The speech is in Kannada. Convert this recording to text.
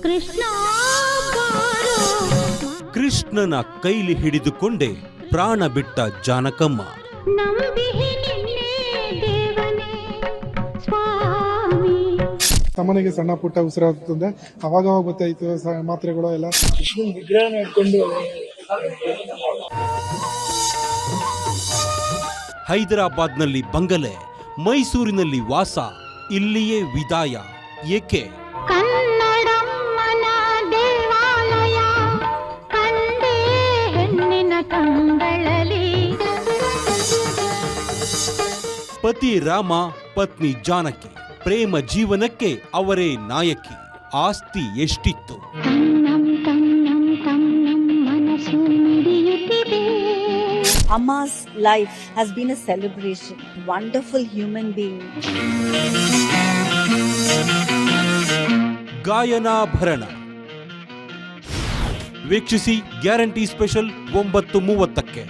ಕೃಷ್ಣ ಬಾರೋ. ಕೃಷ್ಣನ ಕೈಲಿ ಹಿಡಿದುಕೊಂಡೆ ಪ್ರಾಣ ಬಿಟ್ಟ ಜಾನಕಮ್ಮ. ನಂಬಿಹೆ ನಿನ್ನೆ ದೇವನೇ ಸ್ವಾಮಿ. ಸಾಮಾನ್ಯಗೆ ಸಣ್ಣ ಪುಟ್ಟ ಉಸಿರಾಗ್ತದೆ, ಅವಾಗ ಗೊತ್ತಾಯ್ತು ಮಾತ್ರೆಗಳು ಎಲ್ಲ. ವಿಗ್ರಹ ಇಟ್ಕೊಂಡು ಹೈದರಾಬಾದ್ನಲ್ಲಿ ಬಂಗಲೆ, ಮೈಸೂರಿನಲ್ಲಿ ವಾಸ, ಇಲ್ಲಿಯೇ ವಿದಾಯ. ಏಕೆ? ಕನ್ನಡಮ್ಮನ ದೇವಾಲಯ ಕಂಡೇ ಹೆಣ್ಣಿನ ಕಂಗಳಲಿ. ಪತಿ ರಾಮ, ಪತ್ನಿ ಜಾನಕಿ, ಪ್ರೇಮ ಜೀವನಕ್ಕೆ ಅವರೇ ನಾಯಕಿ. ಆಸ್ತಿ ಎಷ್ಟಿತ್ತು? ತನ್ನಂ ತನ್ನಂ ತನ್ನಂ ಮನಸ್ಸು ಮಿಡಿಯುತ್ತಿದೆ. Amma's life has been a celebration. Wonderful human being. ಗಾಯನಾಭರಣ ವೀಕ್ಷಿಸಿ. Guarantee special 9:30ಕ್ಕೆ.